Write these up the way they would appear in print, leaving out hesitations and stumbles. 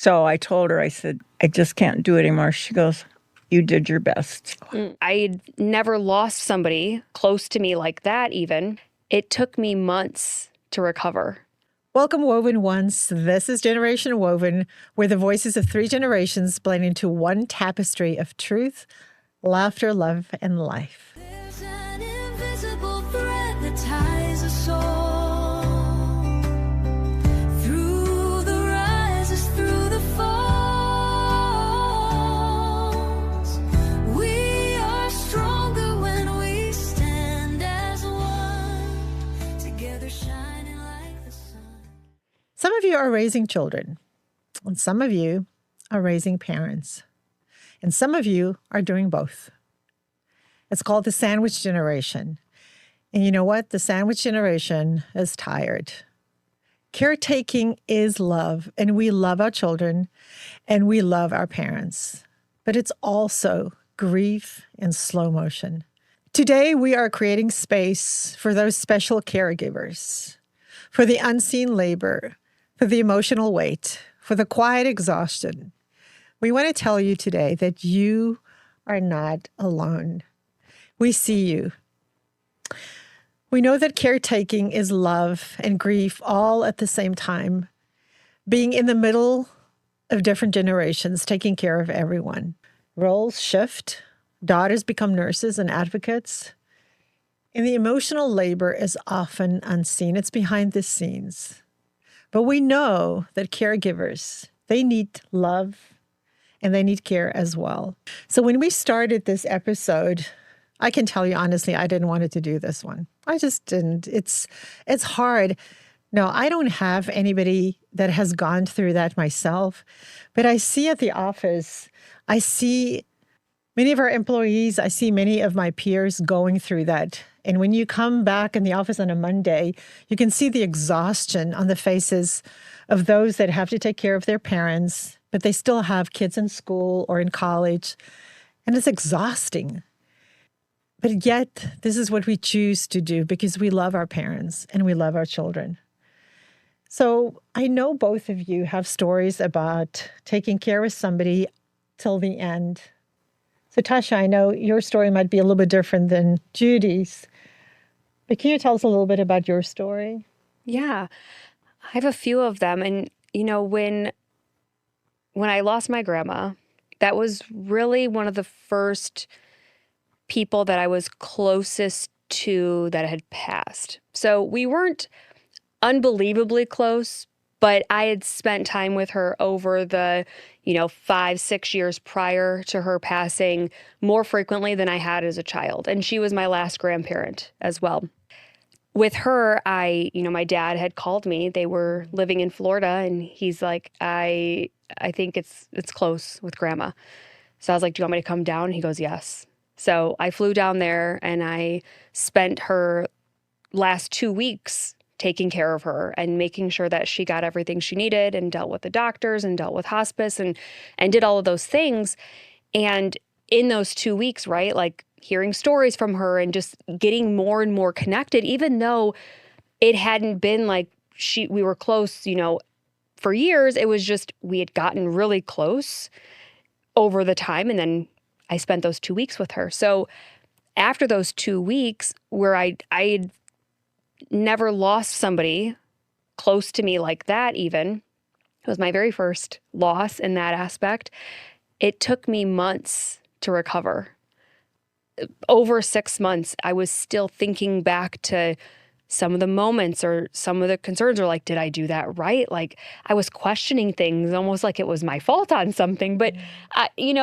So I told her, I said, I just can't do it anymore. She goes, you did your best. I never lost somebody close to me like that even. It took me months to recover. Welcome, Woven Ones. This is Generation Woven, where the voices of 3 generations blend into one tapestry of truth, laughter, love, and life. There's an invisible thread that ties us all. Through the rises, through the falls. We are stronger when we stand as one. Together shining like the sun. Some of you are raising children, and some of you are raising parents, and some of you are doing both. It's called the sandwich generation. And you know what? The sandwich generation is tired. Caretaking is love, and we love our children, and we love our parents. But it's also grief in slow motion. Today, we are creating space for those special caregivers, for the unseen labor, for the emotional weight, for the quiet exhaustion. We want to tell you today that you are not alone. We see you. We know that caretaking is love and grief all at the same time, being in the middle of different generations, taking care of everyone. Roles shift, daughters become nurses and advocates, and the emotional labor is often unseen. It's behind the scenes. But we know that caregivers, they need love and they need care as well. So when we started this episode, I can tell you honestly, I didn't want to do this one. I just didn't. It's hard. No, I don't have anybody that has gone through that myself, but I see at the office, I see many of our employees, I see many of my peers going through that. And when you come back in the office on a Monday, you can see the exhaustion on the faces of those that have to take care of their parents, but they still have kids in school or in college, and it's exhausting. But yet, this is what we choose to do because we love our parents and we love our children. So I know both of you have stories about taking care of somebody till the end. So Tasha, I know your story might be a little bit different than Judy's, but can you tell us a little bit about your story? Yeah, I have a few of them. And, you know, when I lost my grandma, that was really one of the first people that I was closest to that had passed. So we weren't unbelievably close, but I had spent time with her over the, 5-6 years prior to her passing more frequently than I had as a child. And she was my last grandparent as well. With her, my dad had called me. They were living in Florida, and he's like, I think it's close with grandma. So I was like, do you want me to come down? He goes, yes. So I flew down there and I spent her last 2 weeks taking care of her and making sure that she got everything she needed and dealt with the doctors and dealt with hospice and did all of those things. And in those 2 weeks, right, like hearing stories from her and just getting more and more connected, even though it hadn't been like we were close, for years, it was just we had gotten really close over the time. And then I spent those 2 weeks with her. So after those 2 weeks where I never lost somebody close to me like that even, it was my very first loss in that aspect. It took me months to recover. Over 6 months, I was still thinking back to some of the moments or some of the concerns, or like, did I do that right? Like I was questioning things almost like it was my fault on something, but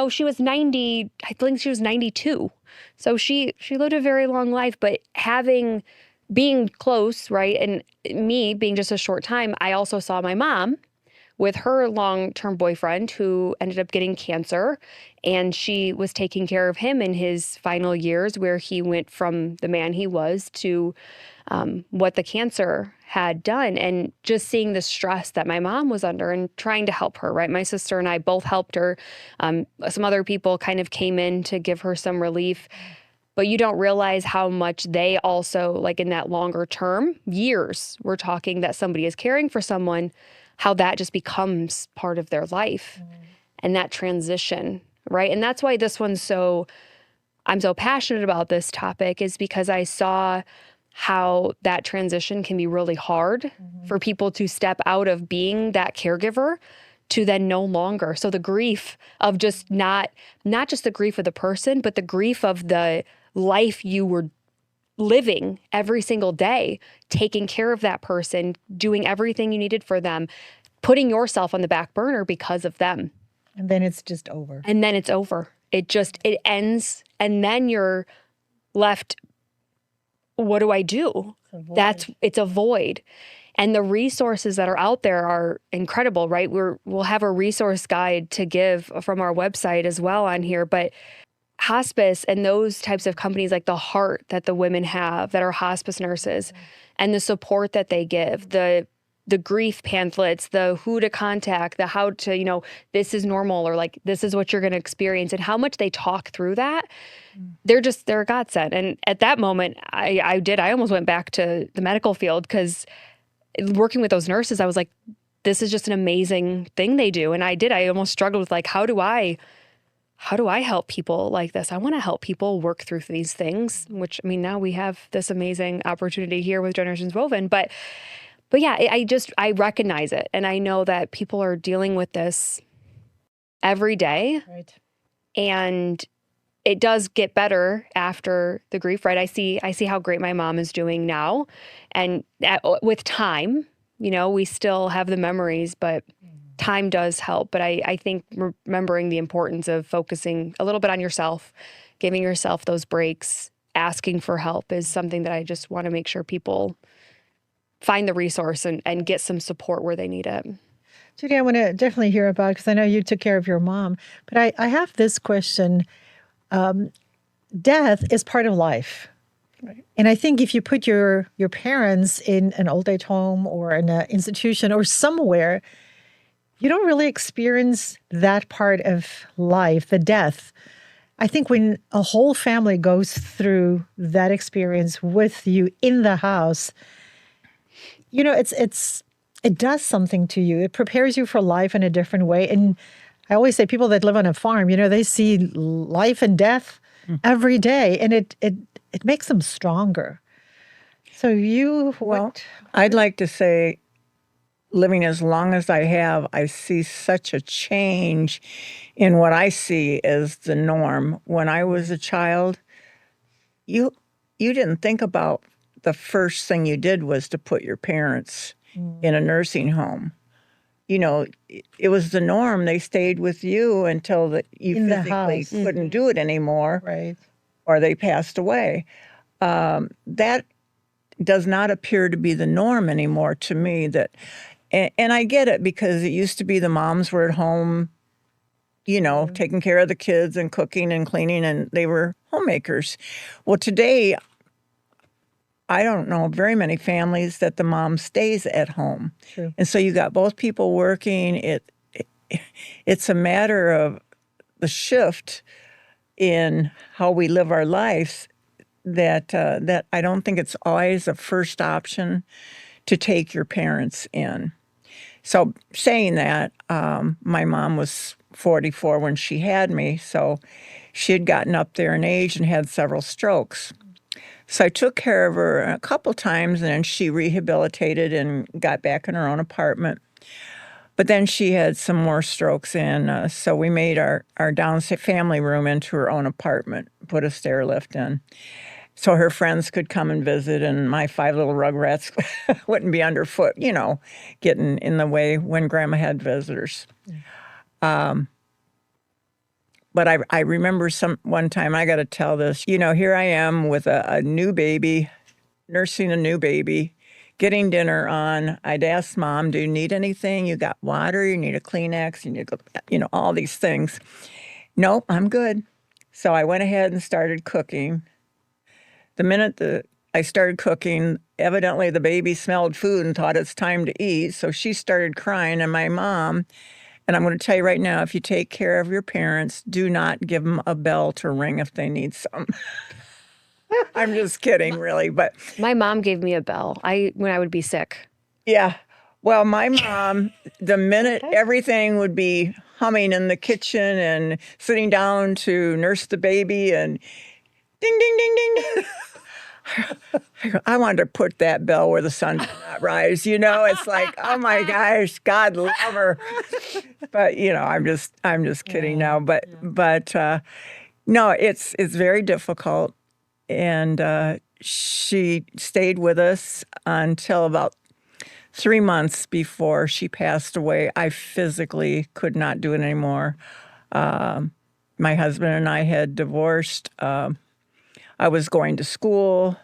she was 90, I think she was 92. So she lived a very long life, but being close, right? And me being just a short time, I also saw my mom with her long-term boyfriend who ended up getting cancer, and she was taking care of him in his final years where he went from the man he was to what the cancer had done, and just seeing the stress that my mom was under and trying to help her, right? My sister and I both helped her. Some other people kind of came in to give her some relief, but you don't realize how much they also, like in that longer term, years, we're talking that somebody is caring for someone. how that just becomes part of their life and that transition, right? And that's why this one's I'm so passionate about this topic, is because I saw how that transition can be really hard for people to step out of being that caregiver to then no longer. So the grief of just not just the grief of the person, but the grief of the life you were living every single day, taking care of that person, doing everything you needed for them, putting yourself on the back burner because of them. And then it's just over. And then it's over. It ends. And then you're left, what do I do? It's a void. And the resources that are out there are incredible, right? We'll have a resource guide to give from our website as well on here, but hospice and those types of companies, like the heart that the women have that are hospice nurses, and the support that they give, the grief pamphlets, the who to contact, the how to, this is normal, or like, this is what you're going to experience, and how much they talk through that. They're a godsend. And at that moment, I almost went back to the medical field, because working with those nurses, I was like, this is just an amazing thing they do. And I almost struggled with like, how do I help people like this? I want to help people work through these things, which, I mean, now we have this amazing opportunity here with Generations Woven. But yeah, I recognize it. And I know that people are dealing with this every day. Right. And it does get better after the grief, right? I see how great my mom is doing now. And with time, we still have the memories, but time does help. But I think remembering the importance of focusing a little bit on yourself, giving yourself those breaks, asking for help is something that I just want to make sure people find the resource and get some support where they need it. Judy, I want to definitely hear about, because I know you took care of your mom, but I have this question. Death is part of life. Right. And I think if you put your parents in an old age home or in an institution or somewhere, you don't really experience that part of life, the death. I think when a whole family goes through that experience with you in the house, it does something to you. It prepares you for life in a different way. And I always say people that live on a farm, they see life and death every day, and it makes them stronger. So I'd like to say, living as long as I have, I see such a change in what I see as the norm. When I was a child, you didn't think about the first thing you did was to put your parents in a nursing home. It was the norm. They stayed with you until you in physically couldn't do it anymore, right? Or they passed away. That does not appear to be the norm anymore to me. And I get it, because it used to be the moms were at home, taking care of the kids and cooking and cleaning, and they were homemakers. Well, today, I don't know very many families that the mom stays at home. True. And so you got both people working. It's a matter of the shift in how we live our lives that I don't think it's always a first option to take your parents in. So saying that, my mom was 44 when she had me, so she had gotten up there in age and had several strokes. So I took care of her a couple times, and then she rehabilitated and got back in her own apartment. But then she had some more strokes, and so we made our downstairs family room into her own apartment, put a stair lift in. So her friends could come and visit, and my 5 little rugrats wouldn't be underfoot, getting in the way when Grandma had visitors. But I remember one time, I got to tell this, here I am with a new baby, nursing a new baby, getting dinner on. I'd ask Mom, do you need anything? You got water? You need a Kleenex? You need, all these things. Nope, I'm good. So I went ahead and started cooking. The minute I started cooking, evidently the baby smelled food and thought it's time to eat. So she started crying, and my mom, and I'm going to tell you right now, if you take care of your parents, do not give them a bell to ring if they need some. I'm just kidding, really. But my mom gave me a bell when I would be sick. Yeah. Well, my mom, the minute Okay. everything would be humming in the kitchen and sitting down to nurse the baby and ding, ding, ding, ding, ding. I wanted to put that bell where the sun did not rise. It's like, oh my gosh, God love her. But I'm just kidding now. But no, it's very difficult. And she stayed with us until about 3 months before she passed away. I physically could not do it anymore. My husband and I had divorced. I was going to school.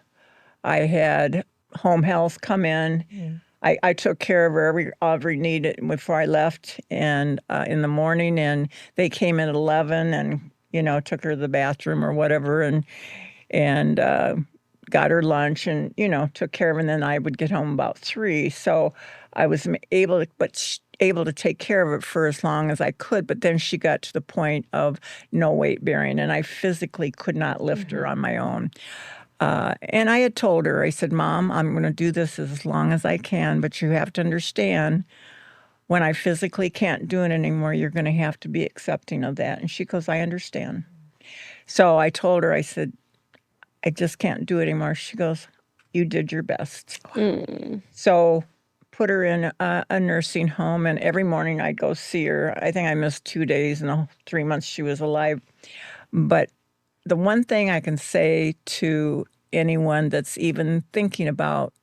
I had home health come in. I took care of her every need before I left, and in the morning, and they came in at 11, and took her to the bathroom or whatever, and got her lunch, and took care of her. And then I would get home about 3, so I was able to take care of it for as long as I could. But then she got to the point of no weight bearing, and I physically could not lift her on my own. And I had told her, I said, Mom, I'm going to do this as long as I can, but you have to understand, when I physically can't do it anymore, you're going to have to be accepting of that. And she goes, I understand. So I told her, I said, I just can't do it anymore. She goes, you did your best. So put her in a nursing home, and every morning I'd go see her. I think I missed 2 days in the 3 months she was alive. But the one thing I can say to anyone that's even thinking about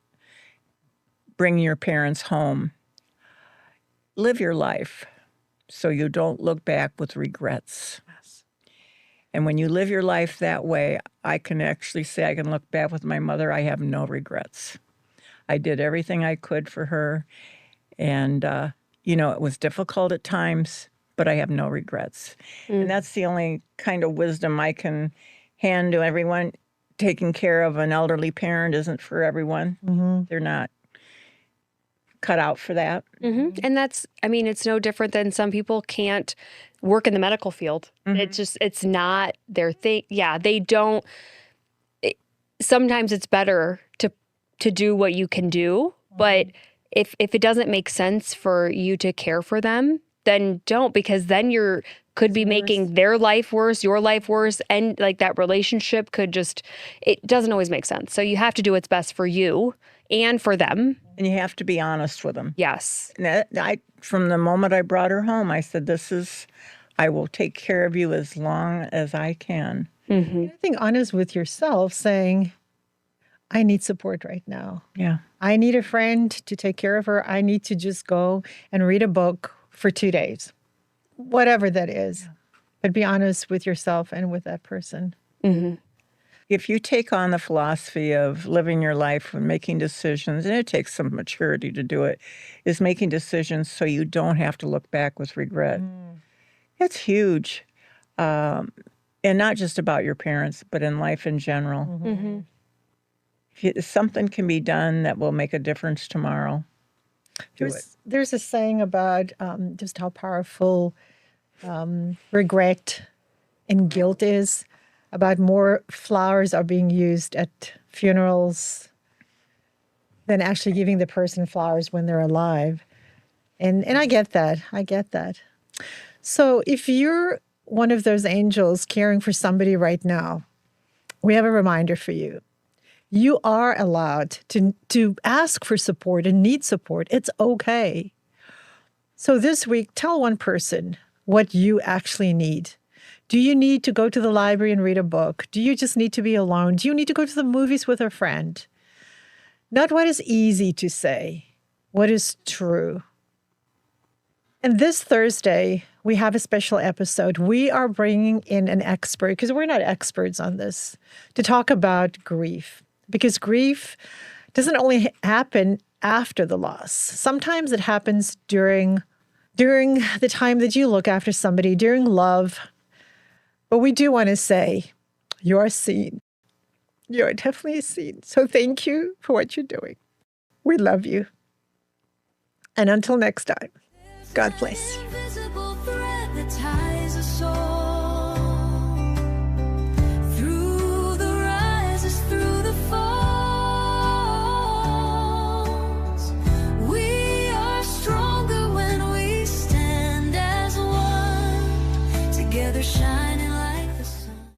bringing your parents home, live your life so you don't look back with regrets. And when you live your life that way, I can actually say I can look back with my mother. I have no regrets. I did everything I could for her. And, it was difficult at times, but I have no regrets. And that's the only kind of wisdom I can hand to everyone. Taking care of an elderly parent isn't for everyone. They're not cut out for that. And it's no different than some people can't work in the medical field. It's not their thing. Yeah, they don't. Sometimes it's better to do what you can do, but if it doesn't make sense for you to care for them, then don't, because then could be making their life worse, your life worse, and like that relationship it doesn't always make sense. So you have to do what's best for you and for them. And you have to be honest with them. Yes. And from the moment I brought her home, I said, I will take care of you as long as I can. I think honest with yourself, saying, I need support right now. Yeah. I need a friend to take care of her. I need to just go and read a book for 2 days, whatever that is. Yeah. But be honest with yourself and with that person. If you take on the philosophy of living your life and making decisions, and it takes some maturity to do it, is making decisions so you don't have to look back with regret. It's huge. And not just about your parents, but in life in general. If something can be done that will make a difference tomorrow, do it. There's a saying about just how powerful regret and guilt is, about more flowers are being used at funerals than actually giving the person flowers when they're alive. And I get that. I get that. So if you're one of those angels caring for somebody right now, we have a reminder for you. You are allowed to ask for support and need support. It's okay. So this week, tell one person what you actually need. Do you need to go to the library and read a book? Do you just need to be alone? Do you need to go to the movies with a friend? Not what is easy to say, what is true. And this Thursday, we have a special episode. We are bringing in an expert, because we're not experts on this, to talk about grief. Because grief doesn't only happen after the loss. Sometimes it happens during the time that you look after somebody, during love. But we do want to say, you're seen. You're definitely seen. So thank you for what you're doing. We love you. And until next time, God bless you. Invisible thread that ties us all. Through the falls, we are together shining